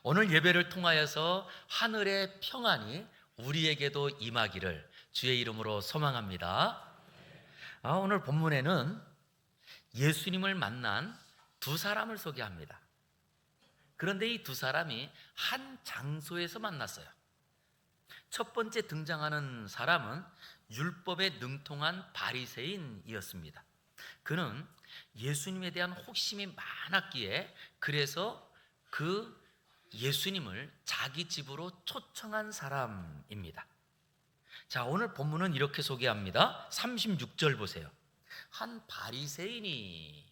오늘 예배를 통하여서 하늘의 평안이 우리에게도 임하기를 주의 이름으로 소망합니다. 오늘 본문에는 예수님을 만난 두 사람을 소개합니다. 그런데 이 두 사람이 한 장소에서 만났어요. 첫 번째 등장하는 사람은 율법에 능통한 바리새인이었습니다. 그는 예수님에 대한 호기심이 많았기에 그래서 그 예수님을 자기 집으로 초청한 사람입니다. 자, 오늘 본문은 이렇게 소개합니다. 36절 보세요. 한 바리새인이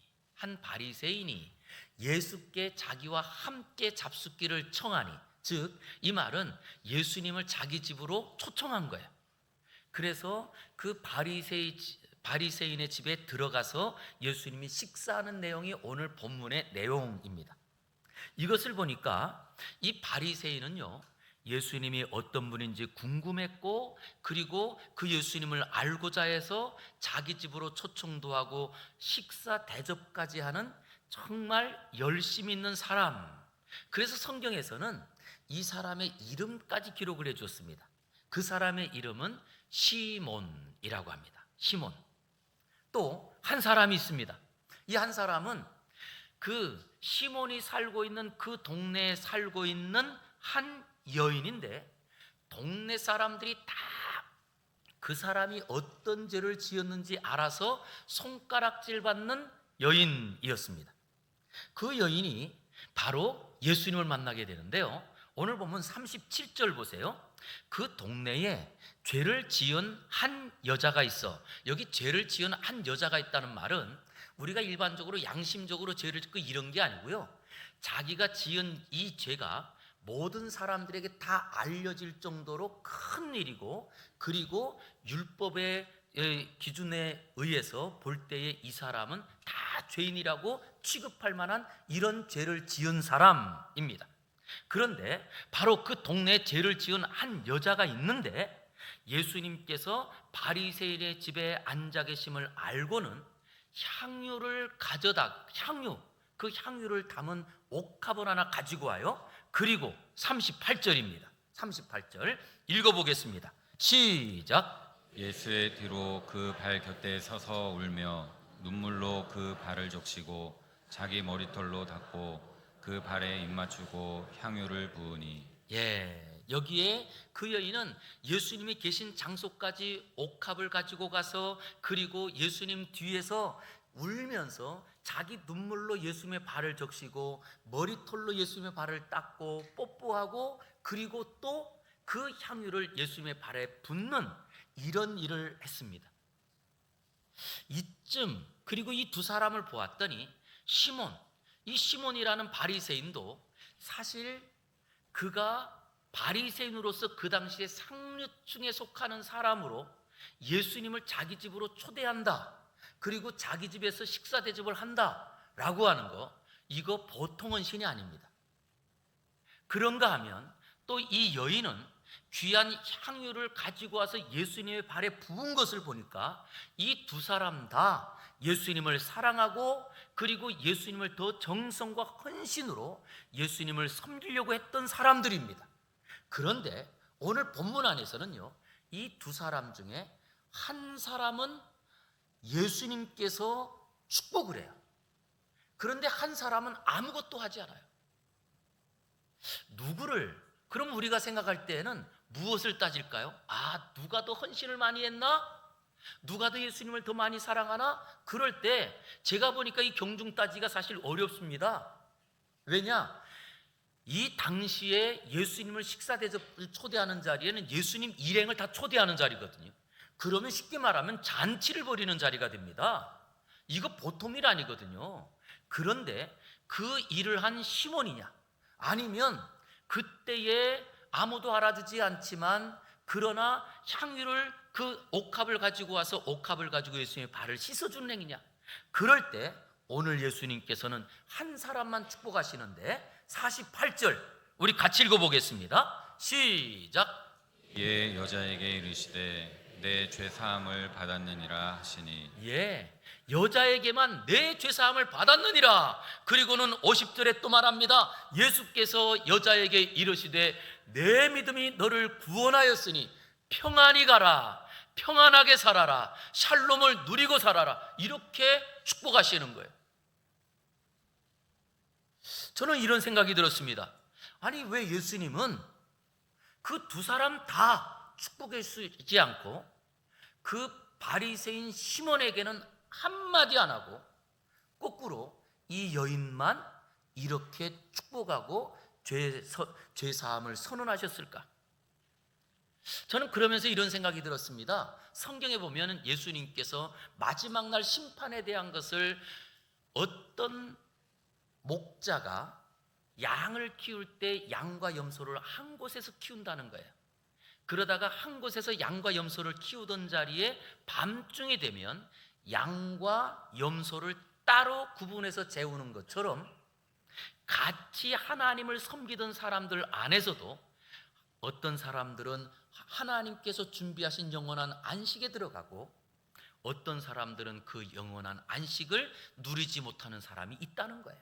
예수께 자기와 함께 잡숫기를 청하니, 즉 이 말은 예수님을 자기 집으로 초청한 거예요. 그래서 그 바리새인의 집에 들어가서 예수님이 식사하는 내용이 오늘 본문의 내용입니다. 이것을 보니까 이 바리새인은요, 예수님이 어떤 분인지 궁금했고, 그리고 그 예수님을 알고자 해서 자기 집으로 초청도 하고 식사 대접까지 하는 정말 열심 있는 사람. 그래서 성경에서는 이 사람의 이름까지 기록을 해주었습니다. 그 사람의 이름은 시몬이라고 합니다. 시몬. 또 한 사람이 있습니다. 이 한 사람은 그 시몬이 살고 있는 그 동네에 살고 있는 한 여인인데, 동네 사람들이 다 그 사람이 어떤 죄를 지었는지 알아서 손가락질 받는 여인이었습니다. 그 여인이 바로 예수님을 만나게 되는데요, 오늘 보면 37절 보세요. 그 동네에 죄를 지은 한 여자가 있어. 여기 죄를 지은 한 여자가 있다는 말은 우리가 일반적으로 양심적으로 죄를 짓고 이런 게 아니고요, 자기가 지은 이 죄가 모든 사람들에게 다 알려질 정도로 큰 일이고, 그리고 율법의 기준에 의해서 볼 때에 이 사람은 다 죄인이라고 취급할 만한 이런 죄를 지은 사람입니다. 그런데 바로 그 동네에 죄를 지은 한 여자가 있는데, 예수님께서 바리새인의 집에 앉아 계심을 알고는 향유를 그 향유를 담은 옥합을 하나 가지고 와요. 그리고 38절입니다. 38절 읽어보겠습니다. 시작. 예수의 뒤로 그 발 곁에 서서 울며 눈물로 그 발을 적시고 자기 머리털로 닦고 그 발에 입 맞추고 향유를 부으니. 여기에 그 여인은 예수님이 계신 장소까지 옥합을 가지고 가서, 그리고 예수님 뒤에서 울면서 자기 눈물로 예수님의 발을 적시고 머리털로 예수님의 발을 닦고 뽀뽀하고, 그리고 또 그 향유를 예수님의 발에 붓는 이런 일을 했습니다. 이쯤, 그리고 이 두 사람을 보았더니 이 시몬이라는 바리새인도 사실 그가 바리새인으로서 그 당시에 상류층에 속하는 사람으로 예수님을 자기 집으로 초대한다, 그리고 자기 집에서 식사 대접을 한다라고 하는 거, 이거 보통 헌신이 아닙니다. 그런가 하면 또 이 여인은 귀한 향유를 가지고 와서 예수님의 발에 부은 것을 보니까 이 두 사람 다 예수님을 사랑하고, 그리고 예수님을 더 정성과 헌신으로 예수님을 섬기려고 했던 사람들입니다. 그런데 오늘 본문 안에서는요, 이 두 사람 중에 한 사람은 예수님께서 축복을 해요. 그런데 한 사람은 아무것도 하지 않아요. 그럼 우리가 생각할 때에는 무엇을 따질까요? 누가 더 헌신을 많이 했나? 누가 더 예수님을 더 많이 사랑하나? 그럴 때 제가 보니까 이 경중 따지기가 사실 어렵습니다. 왜냐? 이 당시에 예수님을 식사 대접을 초대하는 자리에는 예수님 일행을 다 초대하는 자리거든요. 그러면 쉽게 말하면 잔치를 벌이는 자리가 됩니다. 이거 보통 일 아니거든요. 그런데 그 일을 한 시몬이냐, 아니면 그때에 아무도 알아주지 않지만 그러나 향유를 그 옥합을 가지고 와서 옥합을 가지고 예수님의 발을 씻어주는 행위냐, 그럴 때 오늘 예수님께서는 한 사람만 축복하시는데 48절 우리 같이 읽어보겠습니다. 시작. 여자에게 이르시되 내 죄 사함을 받았느니라 하시니. 여자에게만 내 죄사함을 받았느니라. 그리고는 50절에 또 말합니다. 예수께서 여자에게 이르시되 내 믿음이 너를 구원하였으니 평안히 가라, 평안하게 살아라, 샬롬을 누리고 살아라, 이렇게 축복하시는 거예요. 저는 이런 생각이 들었습니다. 아니, 왜 예수님은 그 두 사람 다 축복해주지 않고 그 바리새인 시몬에게는 한마디 안 하고 거꾸로 이 여인만 이렇게 축복하고 죄사함을 선언하셨을까? 저는 그러면서 이런 생각이 들었습니다. 성경에 보면 예수님께서 마지막 날 심판에 대한 것을 어떤 목자가 양을 키울 때 양과 염소를 한 곳에서 키운다는 거예요. 그러다가 한 곳에서 양과 염소를 키우던 자리에 밤중이 되면 양과 염소를 따로 구분해서 재우는 것처럼 같이 하나님을 섬기던 사람들 안에서도 어떤 사람들은 하나님께서 준비하신 영원한 안식에 들어가고 어떤 사람들은 그 영원한 안식을 누리지 못하는 사람이 있다는 거예요.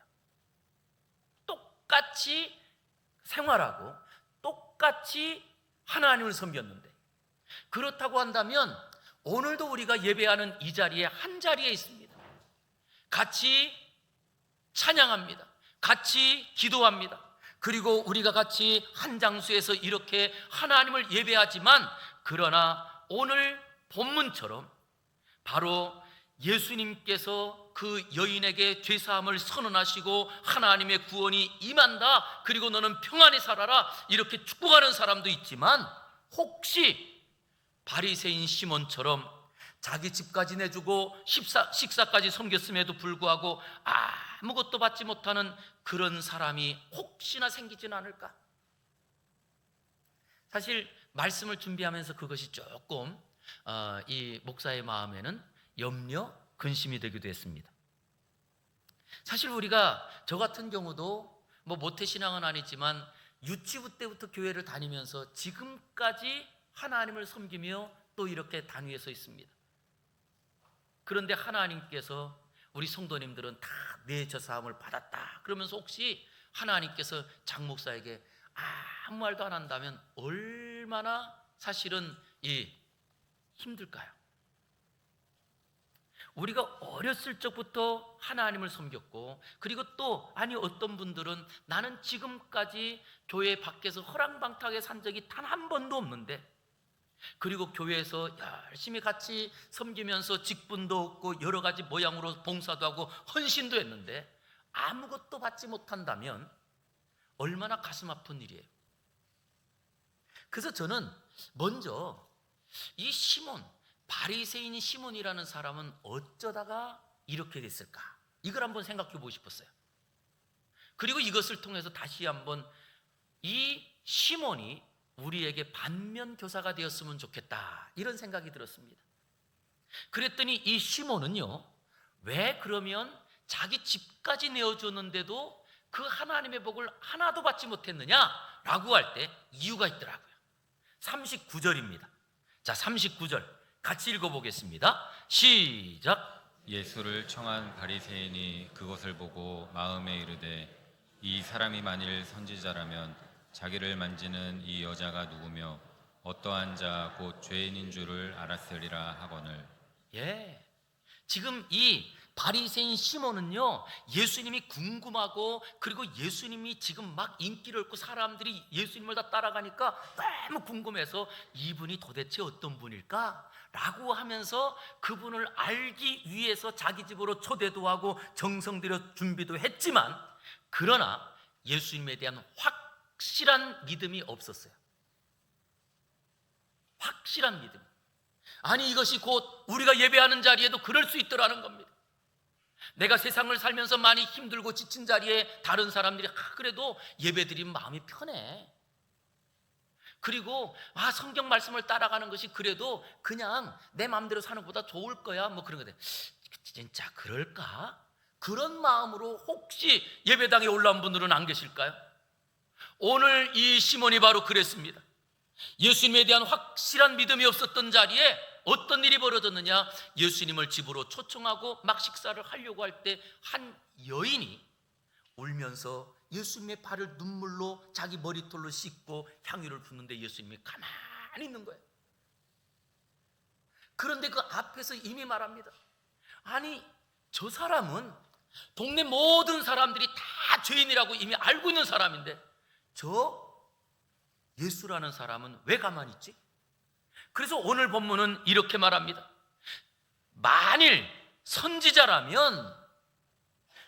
똑같이 생활하고 똑같이 하나님을 섬겼는데, 그렇다고 한다면 오늘도 우리가 예배하는 이 자리에 한 자리에 있습니다. 같이 찬양합니다. 같이 기도합니다. 그리고 우리가 같이 한 장소에서 이렇게 하나님을 예배하지만, 그러나 오늘 본문처럼 바로 예수님께서 그 여인에게 죄사함을 선언하시고 하나님의 구원이 임한다, 그리고 너는 평안히 살아라, 이렇게 축복하는 사람도 있지만, 혹시 바리새인 시몬처럼 자기 집까지 내주고 식사까지 섬겼음에도 불구하고 아무것도 받지 못하는 그런 사람이 혹시나 생기지는 않을까? 사실 말씀을 준비하면서 그것이 조금 이 목사의 마음에는 염려, 근심이 되기도 했습니다. 사실 우리가 저 같은 경우도 뭐 모태신앙은 아니지만 유치부 때부터 교회를 다니면서 지금까지 하나님을 섬기며 또 이렇게 단위에 서 있습니다. 그런데 하나님께서 우리 성도님들은 다 내 죄사함을 받았다 그러면서 혹시 하나님께서 장 목사에게 아무 말도 안 한다면 얼마나 사실은 힘들까요? 우리가 어렸을 적부터 하나님을 섬겼고, 그리고 또 어떤 분들은 나는 지금까지 교회 밖에서 허랑방탕하게 산 적이 단 한 번도 없는데, 그리고 교회에서 열심히 같이 섬기면서 직분도 얻고 여러 가지 모양으로 봉사도 하고 헌신도 했는데 아무것도 받지 못한다면 얼마나 가슴 아픈 일이에요. 그래서 저는 먼저 이 시몬, 바리새인 시몬이라는 사람은 어쩌다가 이렇게 됐을까, 이걸 한번 생각해 보고 싶었어요. 그리고 이것을 통해서 다시 한번 이 시몬이 우리에게 반면 교사가 되었으면 좋겠다, 이런 생각이 들었습니다. 그랬더니 이 시몬은요, 왜 그러면 자기 집까지 내어줬는데도 그 하나님의 복을 하나도 받지 못했느냐라고 할 때 이유가 있더라고요. 39절입니다. 자, 39절 같이 읽어보겠습니다. 시작. 예수를 청한 바리새인이 그것을 보고 마음에 이르되 이 사람이 만일 선지자라면 자기를 만지는 이 여자가 누구며 어떠한 자 곧 죄인인 줄을 알았으리라 하거늘. 지금 이 바리새인 시몬은요, 예수님이 궁금하고, 그리고 예수님이 지금 막 인기를 얻고 사람들이 예수님을 다 따라가니까 너무 궁금해서 이분이 도대체 어떤 분일까? 라고 하면서 그분을 알기 위해서 자기 집으로 초대도 하고 정성 들여 준비도 했지만, 그러나 예수님에 대한 확실한 믿음이 없었어요. 확실한 믿음. 아니, 이것이 곧 우리가 예배하는 자리에도 그럴 수 있더라는 겁니다. 내가 세상을 살면서 많이 힘들고 지친 자리에 다른 사람들이 그래도 예배드리면 마음이 편해. 그리고 성경 말씀을 따라가는 것이 그래도 그냥 내 마음대로 사는 것보다 좋을 거야, 뭐 그런 거데. 진짜 그럴까? 그런 마음으로 혹시 예배당에 올라온 분들은 안 계실까요? 오늘 이 시몬이 바로 그랬습니다. 예수님에 대한 확실한 믿음이 없었던 자리에 어떤 일이 벌어졌느냐? 예수님을 집으로 초청하고 막 식사를 하려고 할 때 한 여인이 울면서 예수님의 발을 눈물로 자기 머리털로 씻고 향유를 붓는데 예수님이 가만히 있는 거예요. 그런데 그 앞에서 이미 말합니다. 아니, 저 사람은 동네 모든 사람들이 다 죄인이라고 이미 알고 있는 사람인데 저 예수라는 사람은 왜 가만히 있지? 그래서 오늘 본문은 이렇게 말합니다. 만일 선지자라면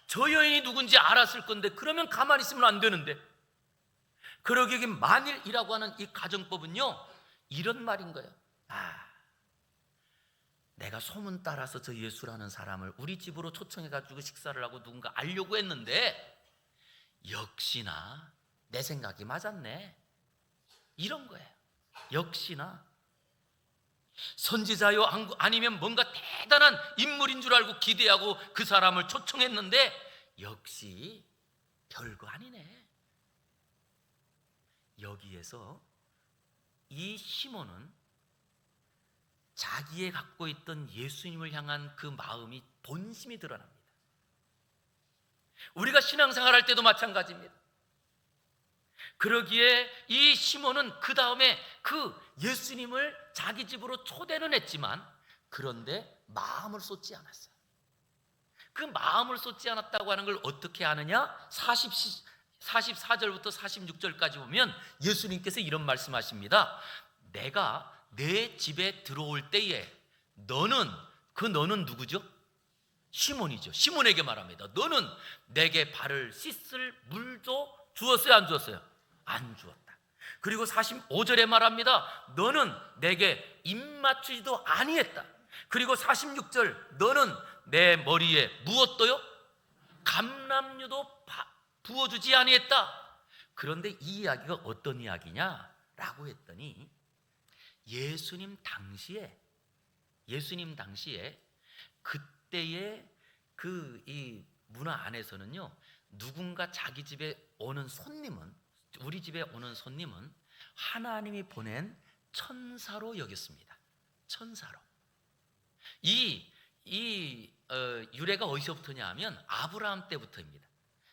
저 여인이 누군지 알았을 건데 그러면 가만히 있으면 안 되는데, 그러기 여기 만일이라고 하는 이 가정법은요 이런 말인 거예요. 내가 소문 따라서 저 예수라는 사람을 우리 집으로 초청해가지고 식사를 하고 누군가 알려고 했는데 역시나 내 생각이 맞았네, 이런 거예요. 역시나 선지자요 아니면 뭔가 대단한 인물인 줄 알고 기대하고 그 사람을 초청했는데 역시 별거 아니네. 여기에서 이 시몬은 자기의 갖고 있던 예수님을 향한 그 마음이 본심이 드러납니다. 우리가 신앙생활 할 때도 마찬가지입니다. 그러기에 이 시몬은 그 다음에 그 예수님을 자기 집으로 초대는 했지만 그런데 마음을 쏟지 않았어요. 그 마음을 쏟지 않았다고 하는 걸 어떻게 아느냐? 44절부터 46절까지 보면 예수님께서 이런 말씀하십니다. 내가 내 집에 들어올 때에 너는, 그 너는 누구죠? 시몬이죠. 시몬에게 말합니다. 너는 내게 발을 씻을 물도 주었어요, 안 주었어요? 안 주었다. 그리고 45절에 말합니다. 너는 내게 입 맞추지도 아니했다. 그리고 46절, 너는 내 머리에 무엇도요? 감람유도 부어주지 아니했다. 그런데 이 이야기가 어떤 이야기냐라고 했더니 예수님 당시에 그때의 그 이 문화 안에서는요, 누군가 자기 집에 오는 손님은, 우리 집에 오는 손님은 하나님이 보낸 천사로 여겼습니다. 천사로. 유래가 어디서부터냐 하면 아브라함 때부터입니다.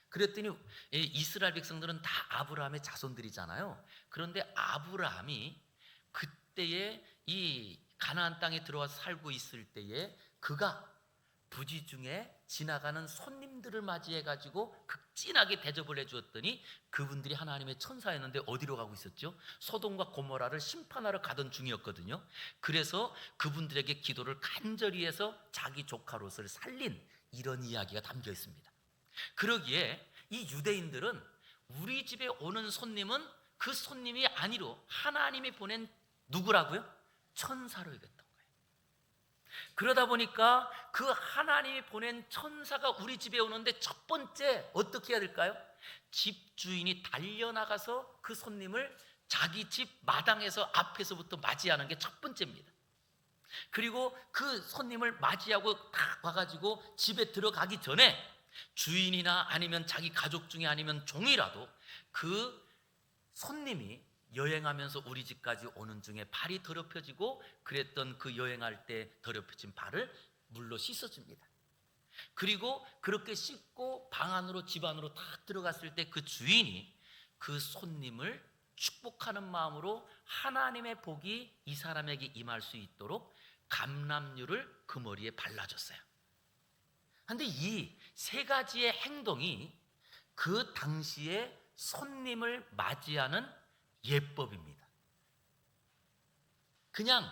그랬더니 이스라엘 백성들은 다 아브라함의 자손들이잖아요. 그런데 아브라함이 그때에 이 가나안 땅에 들어와서 살고 있을 때에 그가 부지중에 지나가는 손님들을 맞이해 가지고 극진하게 대접을 해주었더니 그분들이 하나님의 천사였는데 어디로 가고 있었죠? 소돔과 고모라를 심판하러 가던 중이었거든요. 그래서 그분들에게 기도를 간절히 해서 자기 조카 롯을 살린 이런 이야기가 담겨 있습니다. 그러기에 이 유대인들은 우리 집에 오는 손님은 그 손님이 아니로 하나님이 보낸 누구라고요? 천사로 여겼던 거예요. 그러다 보니까 그 하나님이 보낸 천사가 우리 집에 오는데 첫 번째 어떻게 해야 될까요? 집주인이 달려나가서 그 손님을 자기 집 마당에서 앞에서부터 맞이하는 게 첫 번째입니다. 그리고 그 손님을 맞이하고 딱 와가지고 집에 들어가기 전에 주인이나 아니면 자기 가족 중에 아니면 종이라도 그 손님이 여행하면서 우리 집까지 오는 중에 발이 더럽혀지고 그랬던 그 여행할 때 더럽혀진 발을 물로 씻어줍니다. 그리고 그렇게 씻고 방 안으로, 집 안으로 딱 들어갔을 때 그 주인이 그 손님을 축복하는 마음으로 하나님의 복이 이 사람에게 임할 수 있도록 감람유를 그 머리에 발라줬어요. 그런데 이 세 가지의 행동이 그 당시에 손님을 맞이하는 예법입니다. 그냥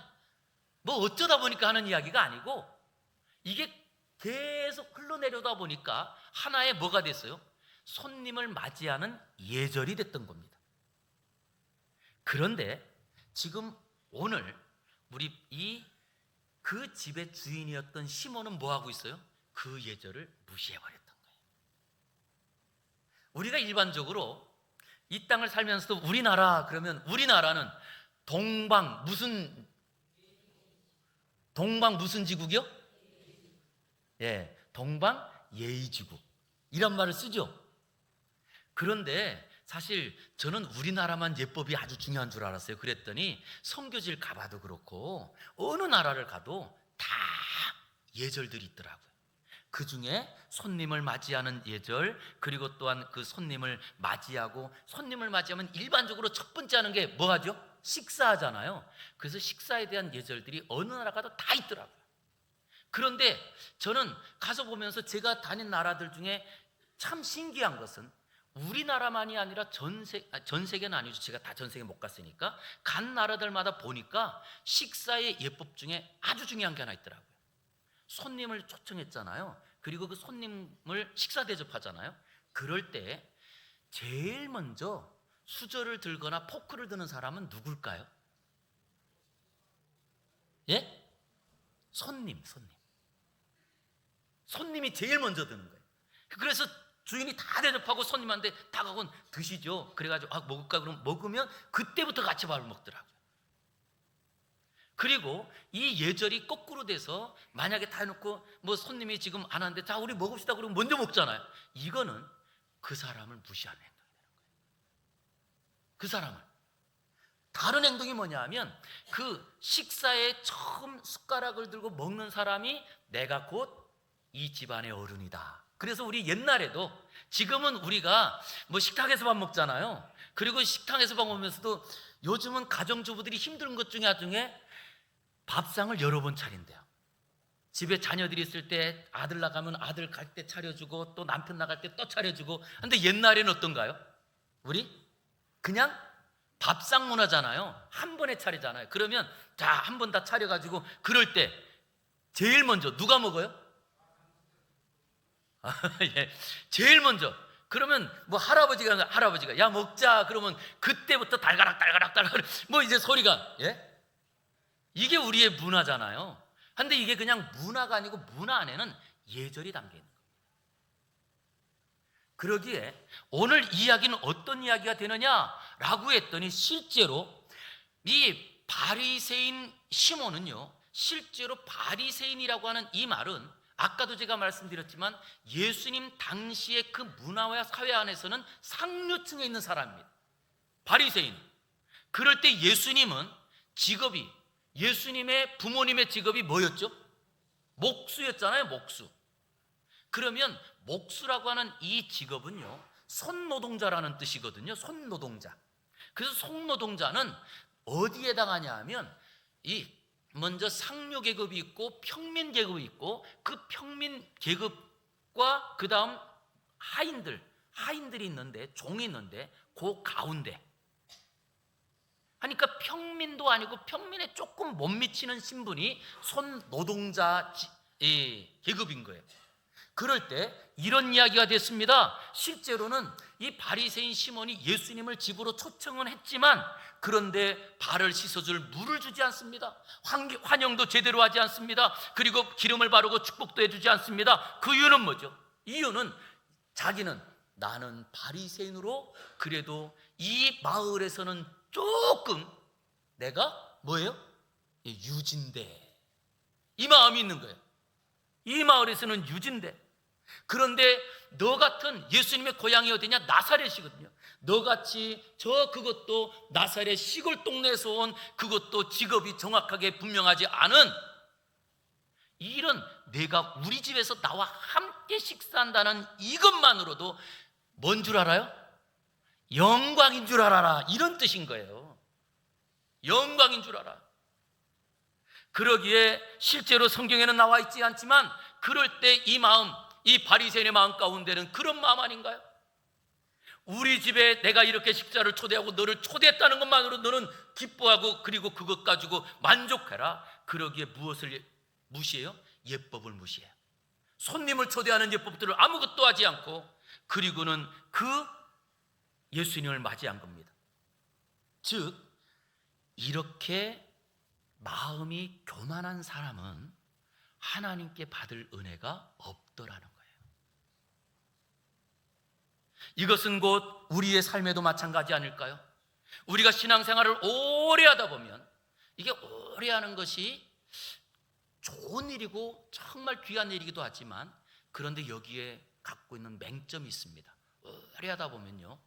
뭐 어쩌다 보니까 하는 이야기가 아니고 이게 계속 흘러내려다 보니까 하나의 뭐가 됐어요? 손님을 맞이하는 예절이 됐던 겁니다. 그런데 지금 오늘 우리 그 집의 주인이었던 시몬은 뭐 하고 있어요? 그 예절을 무시해버렸던 거예요. 우리가 일반적으로 이 땅을 살면서도 우리나라 그러면 우리나라는 동방 무슨 지국이요? 예, 동방 예의지국 이런 말을 쓰죠. 그런데 사실 저는 우리나라만 예법이 아주 중요한 줄 알았어요. 그랬더니 선교지를 가봐도 그렇고 어느 나라를 가도 다 예절들이 있더라고요. 그 중에 손님을 맞이하는 예절, 그리고 또한 그 손님을 맞이하고, 손님을 맞이하면 일반적으로 첫 번째 하는 게 뭐 하죠? 식사하잖아요. 그래서 식사에 대한 예절들이 어느 나라 가도 다 있더라고요. 그런데 저는 가서 보면서 제가 다닌 나라들 중에 참 신기한 것은 우리나라만이 아니라 전 세계는 아니죠. 제가 다 전 세계 못 갔으니까 간 나라들마다 보니까 식사의 예법 중에 아주 중요한 게 하나 있더라고요. 손님을 초청했잖아요. 그리고 그 손님을 식사 대접하잖아요. 그럴 때 제일 먼저 수저를 들거나 포크를 드는 사람은 누굴까요? 예? 손님이 제일 먼저 드는 거예요. 그래서 주인이 다 대접하고 손님한테 다가오면 드시죠. 그래가지고 먹을까? 그럼 먹으면 그때부터 같이 밥을 먹더라고요. 그리고 이 예절이 거꾸로 돼서 만약에 다 해놓고 뭐 손님이 지금 안 하는데 자 우리 먹읍시다 그러면 먼저 먹잖아요. 이거는 그 사람을 무시하는 행동이 되는 거예요. 그 사람을. 다른 행동이 뭐냐 하면 그 식사에 처음 숟가락을 들고 먹는 사람이 내가 곧 이 집안의 어른이다. 그래서 우리 옛날에도, 지금은 우리가 뭐 식탁에서 밥 먹잖아요. 그리고 식탁에서 밥 먹으면서도 요즘은 가정주부들이 힘든 것 중에 밥상을 여러 번 차린대요. 집에 자녀들이 있을 때 아들 나가면 아들 갈 때 차려주고 또 남편 나갈 때 또 차려주고. 근데 옛날에는 어떤가요? 우리 그냥 밥상 문화잖아요. 한 번에 차리잖아요. 그러면 자, 한 번 다 차려가지고 그럴 때 제일 먼저 누가 먹어요? 예, 제일 먼저. 그러면 뭐 할아버지가 야 먹자 그러면 그때부터 달가락 뭐 이제 소리가, 예? 이게 우리의 문화잖아요. 근데 이게 그냥 문화가 아니고 문화 안에는 예절이 담겨 있는 거예요. 그러기에 오늘 이야기는 어떤 이야기가 되느냐라고 했더니 실제로 이 바리새인 시몬은요, 실제로 바리새인이라고 하는 이 말은 아까도 제가 말씀드렸지만 예수님 당시의 그 문화와 사회 안에서는 상류층에 있는 사람입니다. 바리새인. 그럴 때 예수님은 직업이, 예수님의 부모님의 직업이 뭐였죠? 목수였잖아요. 목수. 그러면 목수라고 하는 이 직업은요, 손노동자라는 뜻이거든요. 손노동자. 그래서 손노동자는 어디에 해당하냐 하면 이 먼저 상류 계급이 있고 평민 계급이 있고 그 평민 계급과 그 다음 하인들이 있는데, 종이 있는데 그 가운데 하니까 평민도 아니고 평민에 조금 못 미치는 신분이 손노동자 계급인 거예요. 그럴 때 이런 이야기가 됐습니다. 실제로는 이 바리새인 시몬이 예수님을 집으로 초청은 했지만 그런데 발을 씻어줄 물을 주지 않습니다. 환영도 제대로 하지 않습니다. 그리고 기름을 바르고 축복도 해주지 않습니다. 그 이유는 뭐죠? 이유는 자기는 나는 바리새인으로 그래도 이 마을에서는 조금 내가 뭐예요? 유진대, 이 마음이 있는 거예요. 이 마을에서는 유진대. 그런데 너 같은, 예수님의 고향이 어디냐? 나사렛이거든요. 너같이 그것도 나사렛 시골 동네에서 온, 그것도 직업이 정확하게 분명하지 않은 이런, 내가 우리 집에서 나와 함께 식사한다는 이것만으로도 뭔 줄 알아요? 영광인 줄 알아라, 이런 뜻인 거예요. 영광인 줄 알아. 그러기에 실제로 성경에는 나와 있지 않지만 그럴 때 이 마음, 이 바리새인의 마음 가운데는 그런 마음 아닌가요? 우리 집에 내가 이렇게 식사를 초대하고 너를 초대했다는 것만으로 너는 기뻐하고 그리고 그것 가지고 만족해라. 그러기에 무엇을 무시해요? 예법을 무시해요. 손님을 초대하는 예법들을 아무것도 하지 않고 그리고는 그 예수님을 맞이한 겁니다. 즉 이렇게 마음이 교만한 사람은 하나님께 받을 은혜가 없더라는 거예요. 이것은 곧 우리의 삶에도 마찬가지 아닐까요? 우리가 신앙생활을 오래 하다 보면 이게 오래 하는 것이 좋은 일이고 정말 귀한 일이기도 하지만 그런데 여기에 갖고 있는 맹점이 있습니다. 오래 하다 보면요,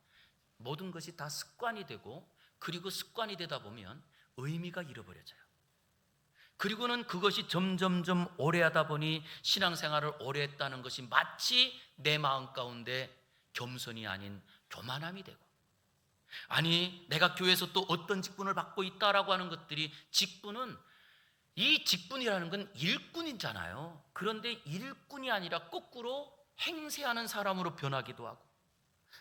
모든 것이 다 습관이 되고, 그리고 습관이 되다 보면 의미가 잃어버려져요. 그리고는 그것이 점점점 오래 하다 보니 신앙생활을 오래 했다는 것이 마치 내 마음 가운데 겸손이 아닌 교만함이 되고, 아니 내가 교회에서 또 어떤 직분을 받고 있다라고 하는 것들이, 직분은, 이 직분이라는 건 일꾼이잖아요. 그런데 일꾼이 아니라 거꾸로 행세하는 사람으로 변하기도 하고,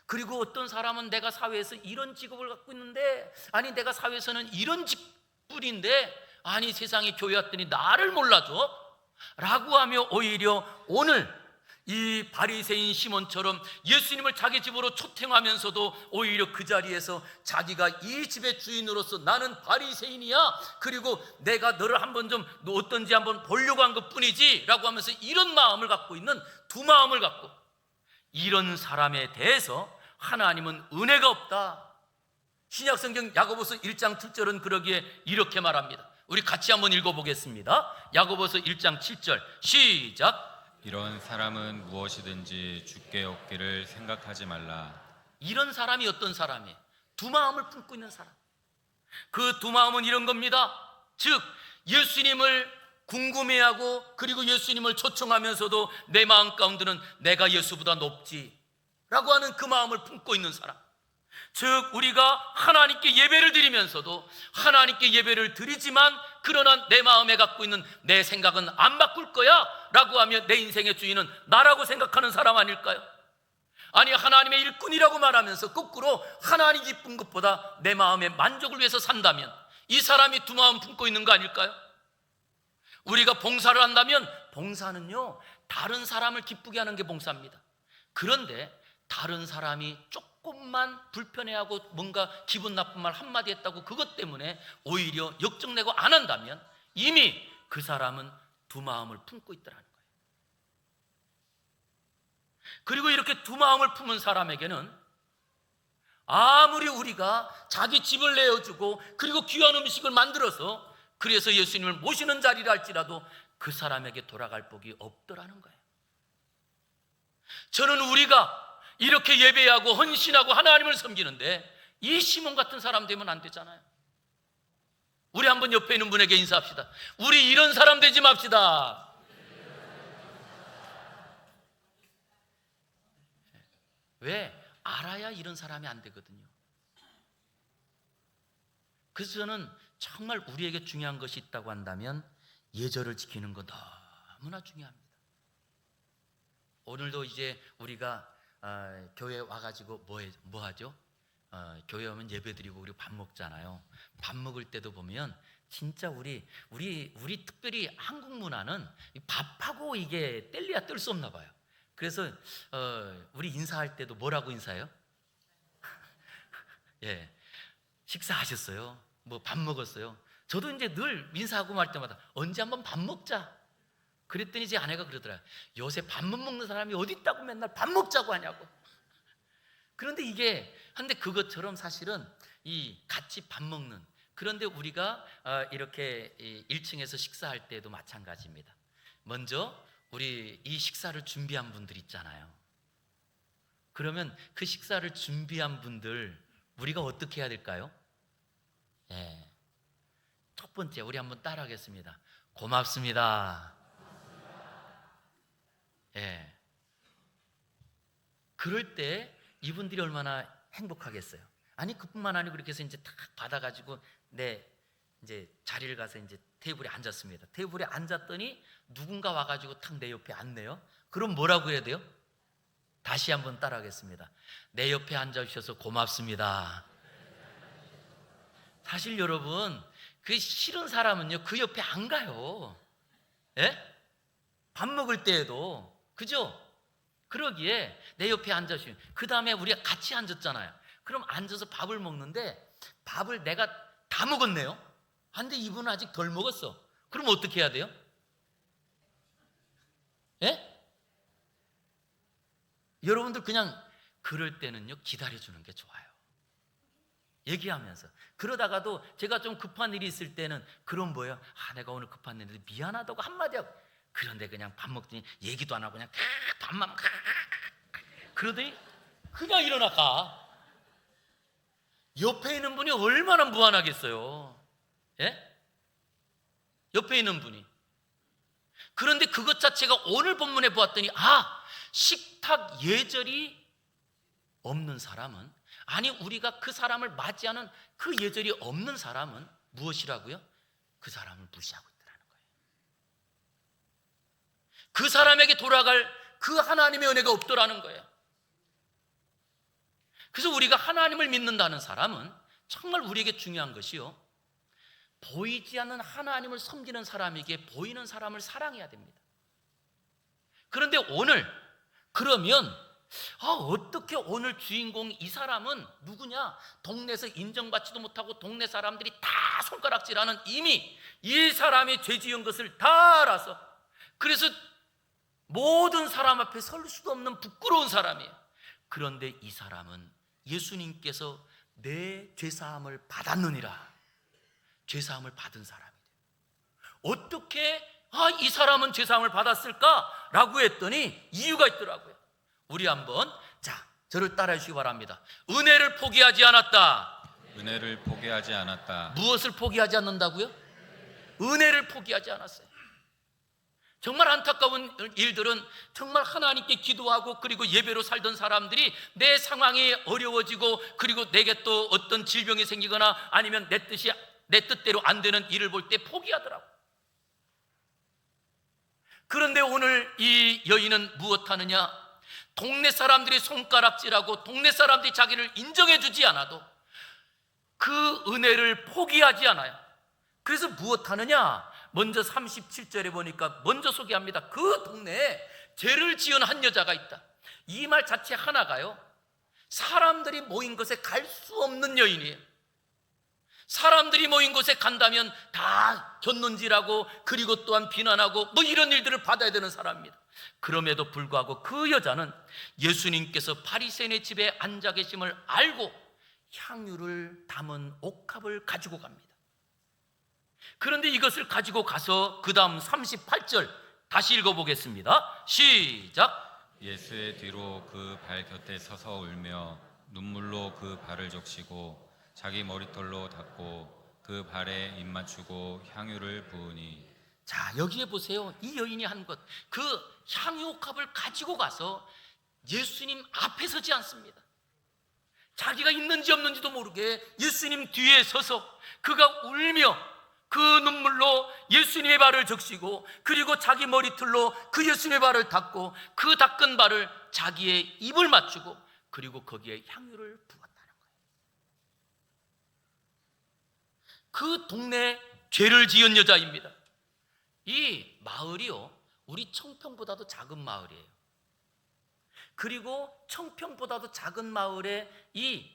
그리고 어떤 사람은 내가 사회에서 이런 직업을 갖고 있는데, 아니 내가 사회에서는 이런 직분인데, 아니 세상에 교회 왔더니 나를 몰라줘? 라고 하며 오히려 오늘 이 바리새인 시몬처럼 예수님을 자기 집으로 초청하면서도 오히려 그 자리에서 자기가 이 집의 주인으로서 나는 바리새인이야, 그리고 내가 너를 한번 좀 너 어떤지 한번 보려고 한 것뿐이지 라고 하면서 이런 마음을 갖고 있는, 두 마음을 갖고, 이런 사람에 대해서 하나님은 은혜가 없다. 신약성경 야고보서 1장 7절은 그러기에 이렇게 말합니다. 우리 같이 한번 읽어보겠습니다. 야고보서 1장 7절 시작. 이런 사람은 무엇이든지 주께 얻기를 생각하지 말라. 이런 사람이 어떤 사람이에요? 두 마음을 품고 있는 사람. 그 두 마음은 이런 겁니다. 즉 예수님을 궁금해하고, 그리고 예수님을 초청하면서도 내 마음 가운데는 내가 예수보다 높지 라고 하는 그 마음을 품고 있는 사람. 즉 우리가 하나님께 예배를 드리면서도 하나님께 예배를 드리지만, 그러나 내 마음에 갖고 있는 내 생각은 안 바꿀 거야 라고 하며 내 인생의 주인은 나라고 생각하는 사람 아닐까요? 아니 하나님의 일꾼이라고 말하면서 거꾸로 하나님 기쁜 것보다 내 마음의 만족을 위해서 산다면, 이 사람이 두 마음 품고 있는 거 아닐까요? 우리가 봉사를 한다면, 봉사는요 다른 사람을 기쁘게 하는 게 봉사입니다. 그런데 다른 사람이 조금만 불편해하고 뭔가 기분 나쁜 말 한마디 했다고 그것 때문에 오히려 역정내고 안 한다면, 이미 그 사람은 두 마음을 품고 있더라는 거예요. 그리고 이렇게 두 마음을 품은 사람에게는 아무리 우리가 자기 집을 내어주고, 그리고 귀한 음식을 만들어서 그래서 예수님을 모시는 자리를 할지라도 그 사람에게 돌아갈 복이 없더라는 거예요. 저는 우리가 이렇게 예배하고 헌신하고 하나님을 섬기는데 이 시몬 같은 사람 되면 안 되잖아요. 우리 한번 옆에 있는 분에게 인사합시다. 우리 이런 사람 되지 맙시다. 왜? 알아야 이런 사람이 안 되거든요. 그래서 저는 정말 우리에게 중요한 것이 있다고 한다면 예절을 지키는 거 너무나 중요합니다. 오늘도 이제 우리가 교회 와가지고 뭐 하죠? 교회 오면 예배 드리고 그리고 밥 먹잖아요. 밥 먹을 때도 보면 진짜 우리 특별히 한국 문화는 밥하고 이게 뗄래야 뗄 수 없나 봐요. 그래서 우리 인사할 때도 뭐라고 인사해요? 예, 식사하셨어요? 뭐 밥 먹었어요? 저도 이제 늘 인사하고 말 때마다 언제 한번 밥 먹자. 그랬더니 제 아내가 그러더라고요. 요새 밥 못 먹는 사람이 어디 있다고 맨날 밥 먹자고 하냐고. 그런데 근데 그것처럼 사실은 이 같이 밥 먹는, 그런데 우리가 이렇게 1층에서 식사할 때도 마찬가지입니다. 먼저 우리 이 식사를 준비한 분들 있잖아요. 그러면 그 식사를 준비한 분들 우리가 어떻게 해야 될까요? 예. 첫 번째 우리 한번 따라하겠습니다. 고맙습니다. 예. 그럴 때 이분들이 얼마나 행복하겠어요. 아니 그뿐만 아니고 그렇게 해서 이제 탁 받아가지고 이제 자리를 가서 이제 테이블에 앉았습니다. 테이블에 앉았더니 누군가 와가지고 탁 내 옆에 앉네요. 그럼 뭐라고 해야 돼요? 다시 한번 따라하겠습니다. 내 옆에 앉아주셔서 고맙습니다. 사실 여러분 그 싫은 사람은요 그 옆에 안 가요. 예? 밥 먹을 때에도 그죠? 그러기에 내 옆에 앉아주시면, 그 다음에 우리가 같이 앉았잖아요. 그럼 앉아서 밥을 먹는데 밥을 내가 다 먹었네요. 근데 이분은 아직 덜 먹었어. 그럼 어떻게 해야 돼요? 예? 여러분들 그냥 그럴 때는요 기다려주는 게 좋아요. 얘기하면서. 그러다가도 제가 좀 급한 일이 있을 때는 그럼 뭐예요? 내가 오늘 급한 일인데 미안하다고 한마디 하고, 그런데 그냥 밥 먹더니 얘기도 안 하고 그냥 밥만 그러더니 그냥 일어나 가. 옆에 있는 분이 얼마나 무안하겠어요. 예? 옆에 있는 분이. 그런데 그것 자체가 오늘 본문에 보았더니 식탁 예절이 없는 사람은, 아니 우리가 그 사람을 맞이하는 그 예절이 없는 사람은 무엇이라고요? 그 사람을 무시하고 있더라는 거예요. 그 사람에게 돌아갈 그 하나님의 은혜가 없더라는 거예요. 그래서 우리가 하나님을 믿는다는 사람은 정말 우리에게 중요한 것이요, 보이지 않는 하나님을 섬기는 사람에게 보이는 사람을 사랑해야 됩니다. 그런데 오늘 그러면 어떻게 오늘 주인공 이 사람은 누구냐? 동네에서 인정받지도 못하고 동네 사람들이 다 손가락질하는, 이미 이 사람이 죄 지은 것을 다 알아서, 그래서 모든 사람 앞에 설 수도 없는 부끄러운 사람이에요. 그런데 이 사람은 예수님께서 내 죄사함을 받았느니라, 죄사함을 받은 사람이에요. 어떻게 이 사람은 죄사함을 받았을까? 라고 했더니 이유가 있더라고요. 우리 한번 저를 따라해 주시기 바랍니다. 은혜를 포기하지 않았다. 은혜를 포기하지 않았다. 무엇을 포기하지 않는다고요? 은혜를 포기하지 않았어요. 정말 안타까운 일들은 정말 하나님께 기도하고 그리고 예배로 살던 사람들이 내 상황이 어려워지고 그리고 내게 또 어떤 질병이 생기거나 아니면 내 뜻대로 안 되는 일을 볼 때 포기하더라고. 그런데 오늘 이 여인은 무엇하느냐? 동네 사람들이 손가락질하고 동네 사람들이 자기를 인정해 주지 않아도 그 은혜를 포기하지 않아요. 그래서 무엇하느냐? 먼저 37절에 보니까 먼저 소개합니다. 그 동네에 죄를 지은 한 여자가 있다. 이 말 자체 하나가요, 사람들이 모인 곳에 갈 수 없는 여인이에요. 사람들이 모인 곳에 간다면 다 곁눈질하고 그리고 또한 비난하고 이런 일들을 받아야 되는 사람입니다. 그럼에도 불구하고 그 여자는 예수님께서 바리새인의 집에 앉아 계심을 알고 향유를 담은 옥합을 가지고 갑니다. 그런데 이것을 가지고 가서 그 다음 38절 다시 읽어보겠습니다. 시작. 예수의 뒤로 그 발 곁에 서서 울며 눈물로 그 발을 적시고 자기 머리털로 닦고 그 발에 입 맞추고 향유를 부으니. 자, 여기에 보세요. 이 여인이 한 것, 그 향유옥합을 가지고 가서 예수님 앞에 서지 않습니다. 자기가 있는지 없는지도 모르게 예수님 뒤에 서서 그가 울며 그 눈물로 예수님의 발을 적시고 그리고 자기 머리털로 그 예수님의 발을 닦고 그 닦은 발을 자기의 입을 맞추고 그리고 거기에 향유를 부었다는 거예요. 그 동네에 죄를 지은 여자입니다. 이 마을이요, 우리 청평보다도 작은 마을이에요. 그리고 청평보다도 작은 마을에 이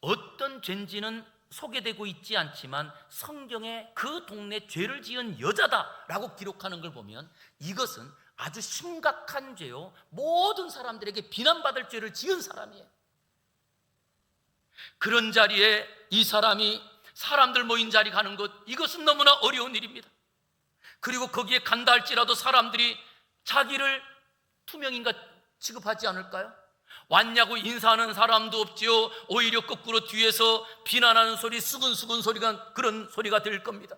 어떤 죄인지는 소개되고 있지 않지만 성경에 그 동네 죄를 지은 여자다라고 기록하는 걸 보면 이것은 아주 심각한 죄요, 모든 사람들에게 비난받을 죄를 지은 사람이에요. 그런 자리에 이 사람이 사람들 모인 자리 가는 것, 이것은 너무나 어려운 일입니다. 그리고 거기에 간다 할지라도 사람들이 자기를 투명인가 취급하지 않을까요? 왔냐고 인사하는 사람도 없지요. 오히려 거꾸로 뒤에서 비난하는 소리, 수근수근 소리가, 그런 소리가 들 겁니다.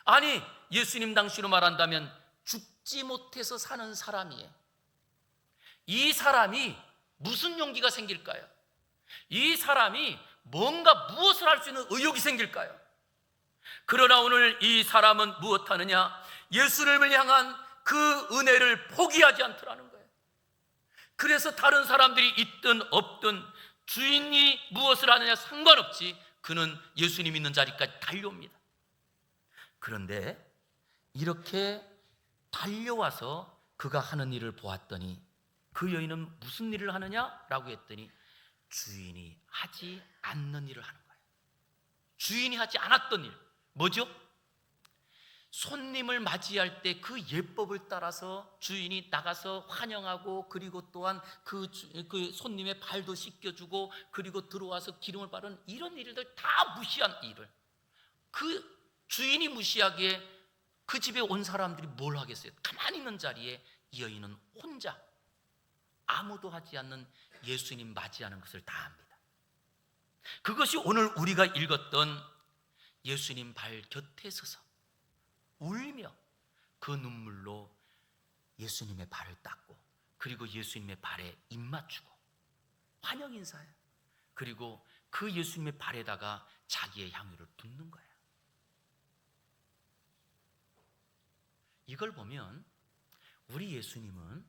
아니, 예수님 당시로 말한다면 죽지 못해서 사는 사람이에요. 이 사람이 무슨 용기가 생길까요? 이 사람이 뭔가 무엇을 할 수 있는 의욕이 생길까요? 그러나 오늘 이 사람은 무엇하느냐? 예수님을 향한 그 은혜를 포기하지 않더라는 거예요. 그래서 다른 사람들이 있든 없든 주인이 무엇을 하느냐 상관없이 그는 예수님 있는 자리까지 달려옵니다. 그런데 이렇게 달려와서 그가 하는 일을 보았더니 그 여인은 무슨 일을 하느냐라고 했더니 주인이 하지 않는 일을 하는 거예요. 주인이 하지 않았던 일, 뭐죠? 손님을 맞이할 때 그 예법을 따라서 주인이 나가서 환영하고 그리고 또한 그 손님의 발도 씻겨주고 그리고 들어와서 기름을 바르는 이런 일들 다 무시한 일을, 그 주인이 무시하기에 그 집에 온 사람들이 뭘 하겠어요? 가만히 있는 자리에 이 여인은 혼자 아무도 하지 않는 예수님 맞이하는 것을 다 합니다. 그것이 오늘 우리가 읽었던 예수님 발 곁에 서서 울며 그 눈물로 예수님의 발을 닦고, 그리고 예수님의 발에 입 맞추고 환영 인사예요. 그리고 그 예수님의 발에다가 자기의 향유를 붓는 거예요. 이걸 보면 우리 예수님은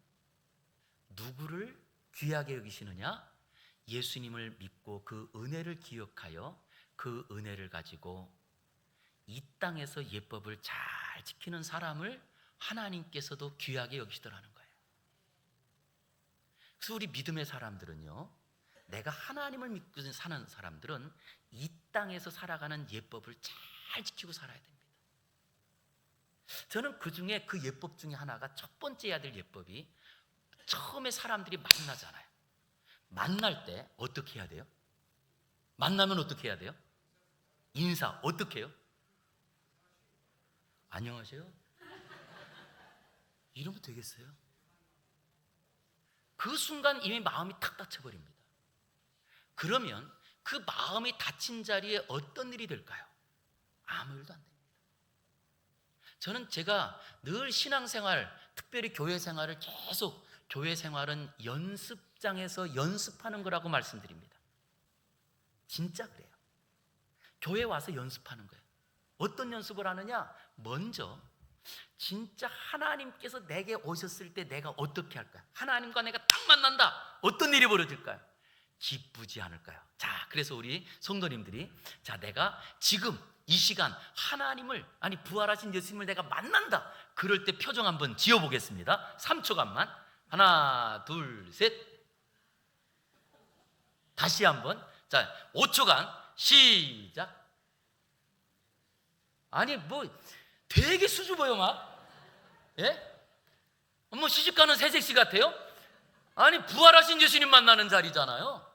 누구를 귀하게 여기시느냐? 예수님을 믿고 그 은혜를 기억하여 그 은혜를 가지고 이 땅에서 예법을 잘 지키는 사람을 하나님께서도 귀하게 여기시더라는 거예요. 그래서 우리 믿음의 사람들은요, 내가 하나님을 믿고 사는 사람들은 이 땅에서 살아가는 예법을 잘 지키고 살아야 됩니다. 저는 그 중에 그 예법 중에 하나가, 첫 번째 해야 될 예법이, 처음에 사람들이 만나잖아요. 만날 때 어떻게 해야 돼요? 만나면 어떻게 해야 돼요? 인사 어떻게 해요? 안녕하세요? 이러면 되겠어요? 그 순간 이미 마음이 탁 닫혀버립니다. 그러면 그 마음이 닫힌 자리에 어떤 일이 될까요? 아무 일도 안 됩니다. 저는 제가 늘 신앙생활, 특별히 교회 생활을 계속, 교회 생활은 연습장에서 연습하는 거라고 말씀드립니다. 진짜 그래요. 교회 와서 연습하는 거예요. 어떤 연습을 하느냐? 먼저 진짜 하나님께서 내게 오셨을 때 내가 어떻게 할까요? 하나님과 내가 딱 만난다. 어떤 일이 벌어질까요? 기쁘지 않을까요? 자, 그래서 우리 성도님들이, 자, 내가 지금 이 시간 하나님을, 아니 부활하신 예수님을 내가 만난다. 그럴 때 표정 한번 지어보겠습니다. 3초간만. 하나, 둘, 셋. 다시 한번. 자, 5초간 시작. 아니 뭐 되게 수줍어요 막. 예? 뭐 시집가는 새색시 같아요? 아니 부활하신 예수님 만나는 자리잖아요.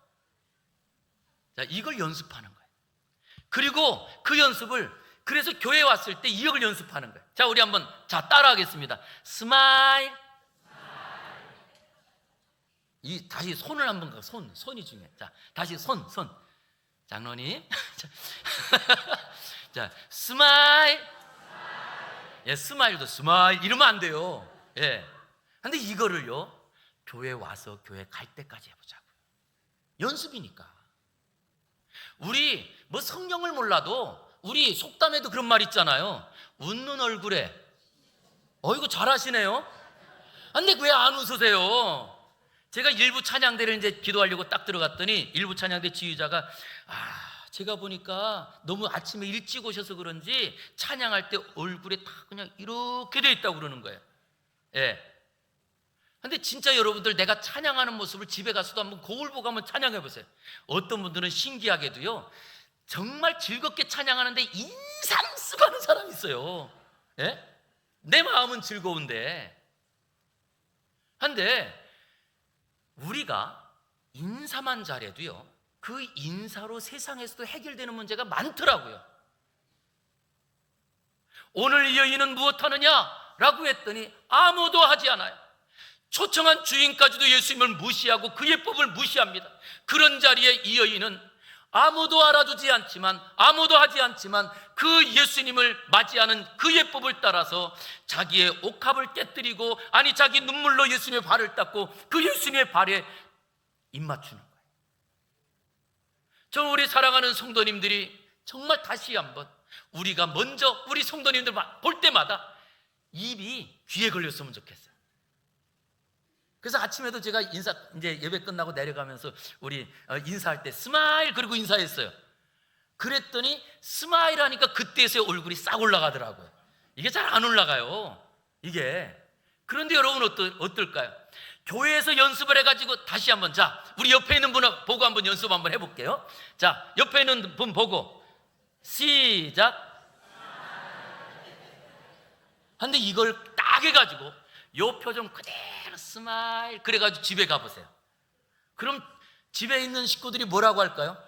자, 이걸 연습하는 거예요. 그리고 그 연습을, 그래서 교회 왔을 때 이걸 연습하는 거예요. 자, 우리 한번, 자, 따라하겠습니다. 스마일. 이 다시 손을 한번 가. 손이 중요해. 자, 다시 손. 장로님. 자, 스마일. 예, 스마일도 스마일 이러면 안 돼요. 예. 근데 이거를요, 교회 와서 교회 갈 때까지 해보자고요. 연습이니까. 우리 뭐 성경을 몰라도 우리 속담에도 그런 말 있잖아요. 웃는 얼굴에, 이거 잘하시네요. 근데 왜 안 웃으세요? 제가 일부 찬양대를 이제 기도하려고 딱 들어갔더니 일부 찬양대 지휘자가, 제가 보니까 너무 아침에 일찍 오셔서 그런지 찬양할 때 얼굴에 다 그냥 이렇게 돼 있다고 그러는 거예요. 예. 근데 진짜 여러분들, 내가 찬양하는 모습을 집에 가서도 한번 거울 보고 한번 찬양해 보세요. 어떤 분들은 신기하게도요, 정말 즐겁게 찬양하는데 인상 쓰고 하는 사람이 있어요. 예? 내 마음은 즐거운데. 근데 우리가 인사만 잘해도요, 그 인사로 세상에서도 해결되는 문제가 많더라고요. 오늘 이 여인은 무엇하느냐? 라고 했더니 아무도 하지 않아요. 초청한 주인까지도 예수님을 무시하고 그 예법을 무시합니다. 그런 자리에 이 여인은 아무도 알아주지 않지만, 아무도 하지 않지만 그 예수님을 맞이하는 그 예법을 따라서 자기의 옥합을 깨뜨리고, 아니 자기 눈물로 예수님의 발을 닦고 그 예수님의 발에 입 맞추는 거예요. 저 우리 사랑하는 성도님들이 정말 다시 한번, 우리가 먼저 우리 성도님들 볼 때마다 입이 귀에 걸렸으면 좋겠어요. 그래서 아침에도 제가 이제 예배 끝나고 내려가면서 우리 인사할 때 스마일 그리고 인사했어요. 그랬더니 스마일 하니까 그때서야 얼굴이 싹 올라가더라고요. 이게 잘 안 올라가요, 이게. 그런데 여러분 어떨까요? 교회에서 연습을 해가지고 다시 한번, 자, 우리 옆에 있는 분 보고 한번 연습 한번 해볼게요. 자, 옆에 있는 분 보고 시작. 근데 이걸 딱 해가지고 요 표정 그대로 스마일, 그래가지고 집에 가보세요. 그럼 집에 있는 식구들이 뭐라고 할까요?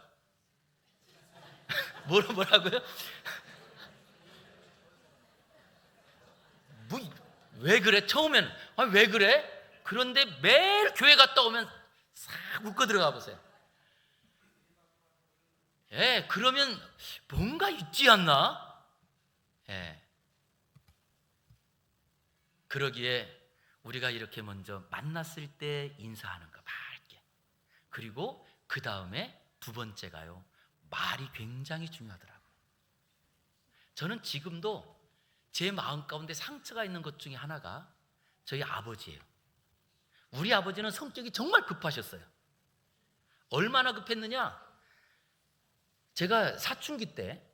뭐라고요? 왜 그래? 처음에는 왜 그래? 그런데 매일 교회 갔다 오면 싹 웃고 들어가 보세요. 예, 그러면 뭔가 있지 않나? 예. 그러기에 우리가 이렇게 먼저 만났을 때 인사하는 거 밝게. 그리고 그 다음에 두 번째가요, 말이 굉장히 중요하더라고요. 저는 지금도 제 마음 가운데 상처가 있는 것 중에 하나가 저희 아버지예요. 우리 아버지는 성격이 정말 급하셨어요. 얼마나 급했느냐? 제가 사춘기 때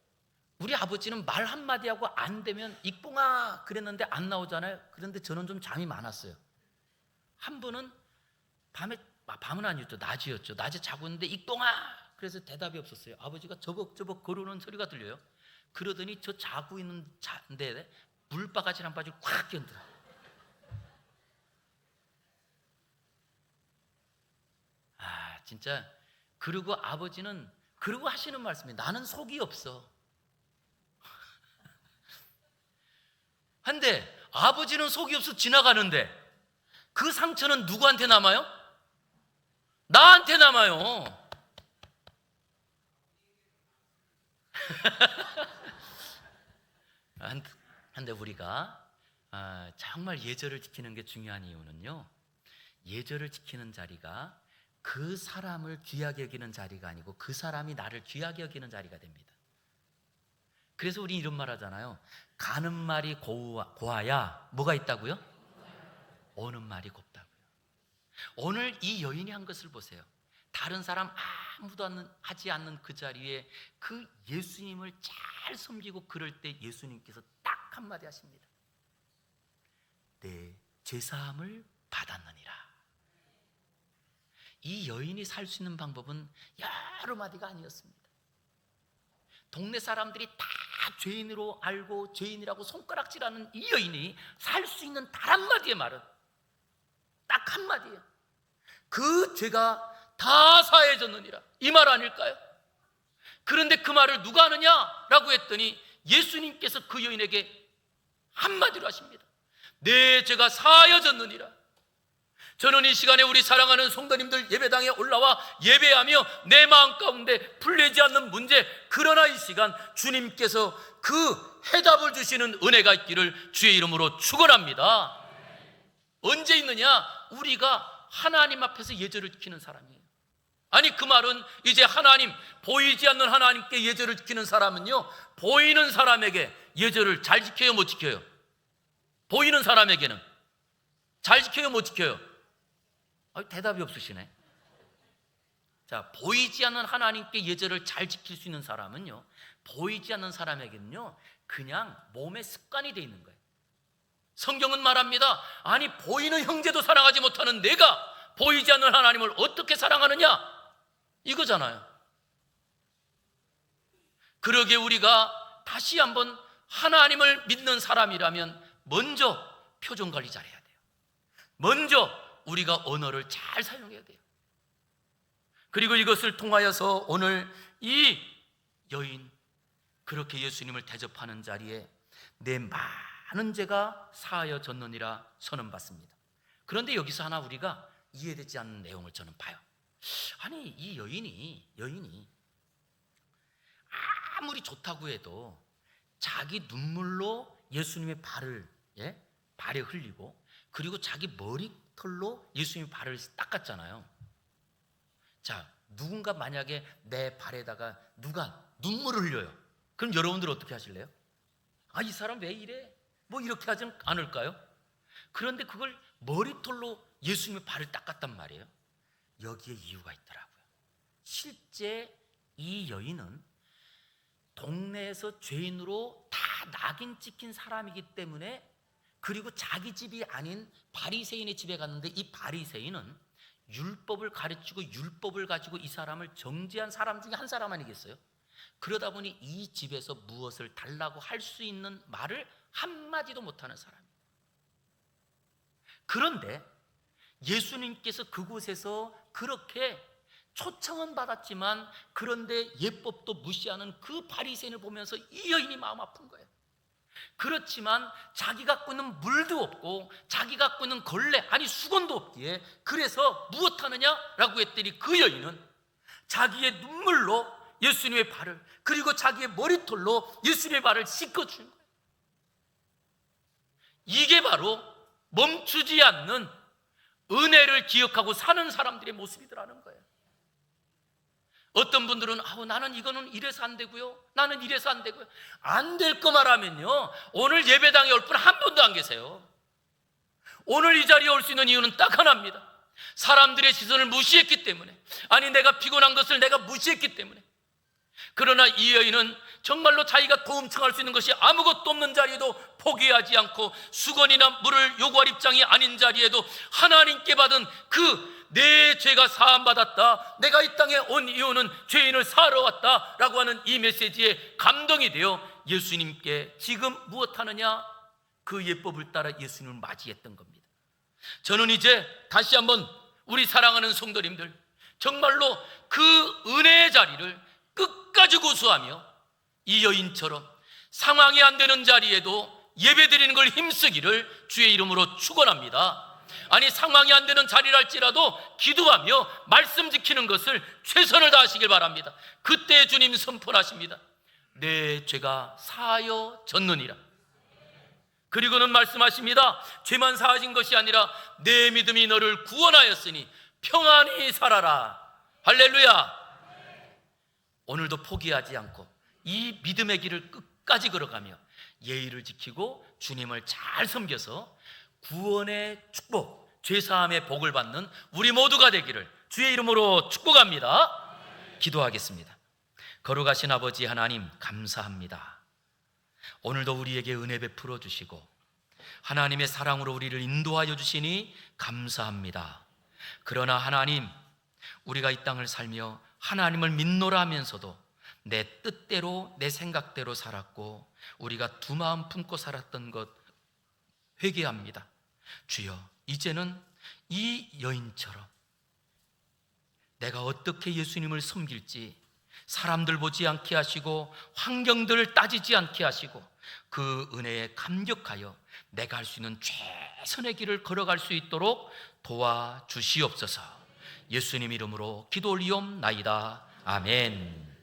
우리 아버지는 말 한마디 하고 안 되면 이뽕아 그랬는데 안 나오잖아요. 그런데 저는 좀 잠이 많았어요. 한 번은 밤은 아니었죠, 낮이었죠. 낮에 자고 있는데 이뽕아 그래서 대답이 없었어요. 아버지가 저벅저벅 걸어오는 소리가 들려요. 그러더니 저 자고 있는 자인데 물바가지 한 바지 콱 끼얹더라. 아 진짜. 그리고 아버지는 그러고 하시는 말씀이, 나는 속이 없어. 한데 아버지는 속이 없어 지나가는데 그 상처는 누구한테 남아요? 나한테 남아요. 한데 우리가 정말 예절을 지키는 게 중요한 이유는요, 예절을 지키는 자리가 그 사람을 귀하게 여기는 자리가 아니고 그 사람이 나를 귀하게 여기는 자리가 됩니다. 그래서 우리 이런 말 하잖아요. 가는 말이 고와야 뭐가 있다고요? 오는 말이 곱다고요. 오늘 이 여인이 한 것을 보세요. 다른 사람 아무도 하지 않는 그 자리에 그 예수님을 잘 섬기고 그럴 때 예수님께서 딱 한마디 하십니다. 내 죄사함을 받았느니라. 이 여인이 살 수 있는 방법은 여러 마디가 아니었습니다. 동네 사람들이 다 죄인으로 알고 죄인이라고 손가락질하는 이 여인이 살 수 있는 단 한마디의 말은 딱 한마디예요. 그 죄가 다 사해졌느니라, 이 말 아닐까요? 그런데 그 말을 누가 하느냐라고 했더니 예수님께서 그 여인에게 한마디로 하십니다. 내 죄가 사해졌느니라. 저는 이 시간에 우리 사랑하는 성도님들 예배당에 올라와 예배하며 내 마음 가운데 풀리지 않는 문제, 그러나 이 시간 주님께서 그 해답을 주시는 은혜가 있기를 주의 이름으로 축원합니다. 언제 있느냐? 우리가 하나님 앞에서 예절을 지키는 사람이에요. 아니 그 말은 이제 하나님, 보이지 않는 하나님께 예절을 지키는 사람은요, 보이는 사람에게 예절을 잘 지켜요, 못 지켜요? 보이는 사람에게는 잘 지켜요, 못 지켜요? 대답이 없으시네. 자, 보이지 않는 하나님께 예절을 잘 지킬 수 있는 사람은요, 보이지 않는 사람에게는요 그냥 몸의 습관이 돼 있는 거예요. 성경은 말합니다. 아니 보이는 형제도 사랑하지 못하는 내가 보이지 않는 하나님을 어떻게 사랑하느냐, 이거잖아요. 그러기에 우리가 다시 한번 하나님을 믿는 사람이라면 먼저 표정 관리 잘해야 돼요. 먼저 우리가 언어를 잘 사용해야 돼요. 그리고 이것을 통하여서 오늘 이 여인, 그렇게 예수님을 대접하는 자리에 내 많은 죄가 사하여졌느니라 선언받습니다. 그런데 여기서 하나 우리가 이해되지 않는 내용을 저는 봐요. 아니 이 여인이 아무리 좋다고 해도 자기 눈물로 예수님의 발에 흘리고, 그리고 자기 머리털로 예수님의 발을 닦았잖아요. 자, 누군가 만약에 내 발에다가 누가 눈물을 흘려요. 그럼 여러분들 어떻게 하실래요? 이 사람 왜 이래? 뭐 이렇게 하지 않을까요? 그런데 그걸 머리털로 예수님의 발을 닦았단 말이에요. 여기에 이유가 있더라고요. 실제 이 여인은 동네에서 죄인으로 다 낙인 찍힌 사람이기 때문에, 그리고 자기 집이 아닌 바리새인의 집에 갔는데 이 바리새인은 율법을 가르치고 율법을 가지고 이 사람을 정죄한 사람 중에 한 사람 아니겠어요? 그러다 보니 이 집에서 무엇을 달라고 할 수 있는 말을 한마디도 못하는 사람이에요. 그런데 예수님께서 그곳에서 그렇게 초청은 받았지만 그런데 예법도 무시하는 그 바리새인을 보면서 이 여인이 마음 아픈 거예요. 그렇지만 자기 갖고 있는 물도 없고 자기 갖고 있는 걸레, 아니 수건도 없기에 그래서 무엇하느냐라고 했더니 그 여인은 자기의 눈물로 예수님의 발을, 그리고 자기의 머리털로 예수님의 발을 씻어주는 거예요. 이게 바로 멈추지 않는 은혜를 기억하고 사는 사람들의 모습이더라는 거예요. 어떤 분들은 나는 이거는 이래서 안 되고요, 나는 이래서 안 되고요. 안 될 거 말하면요, 오늘 예배당에 올 분 한 분도 안 계세요. 오늘 이 자리에 올 수 있는 이유는 딱 하나입니다. 사람들의 시선을 무시했기 때문에, 아니 내가 피곤한 것을 내가 무시했기 때문에. 그러나 이 여인은 정말로 자기가 도움 청할 수 있는 것이 아무것도 없는 자리에도 포기하지 않고, 수건이나 물을 요구할 입장이 아닌 자리에도 하나님께 받은 내 죄가 사함받았다, 내가 이 땅에 온 이유는 죄인을 사러 왔다 라고 하는 이 메시지에 감동이 되어 예수님께 지금 무엇하느냐, 그 예법을 따라 예수님을 맞이했던 겁니다. 저는 이제 다시 한번 우리 사랑하는 성도님들, 정말로 그 은혜의 자리를 끝까지 고수하며 이 여인처럼 상황이 안 되는 자리에도 예배드리는 걸 힘쓰기를 주의 이름으로 축원합니다. 아니 상황이 안 되는 자리랄지라도 기도하며 말씀 지키는 것을 최선을 다하시길 바랍니다. 그때 주님 선포하십니다. 내 죄가 사하여졌느니라. 그리고는 말씀하십니다. 죄만 사하신 것이 아니라 내 믿음이 너를 구원하였으니 평안히 살아라. 할렐루야. 오늘도 포기하지 않고 이 믿음의 길을 끝까지 걸어가며 예의를 지키고 주님을 잘 섬겨서 구원의 축복, 죄사함의 복을 받는 우리 모두가 되기를 주의 이름으로 축복합니다. 기도하겠습니다. 거룩하신 아버지 하나님, 감사합니다. 오늘도 우리에게 은혜 베풀어 주시고 하나님의 사랑으로 우리를 인도하여 주시니 감사합니다. 그러나 하나님, 우리가 이 땅을 살며 하나님을 믿노라 하면서도 내 뜻대로 내 생각대로 살았고 우리가 두 마음 품고 살았던 것 회개합니다. 주여, 이제는 이 여인처럼 내가 어떻게 예수님을 섬길지 사람들 보지 않게 하시고 환경들을 따지지 않게 하시고 그 은혜에 감격하여 내가 할 수 있는 최선의 길을 걸어갈 수 있도록 도와주시옵소서. 예수님 이름으로 기도 올리옵나이다. 아멘.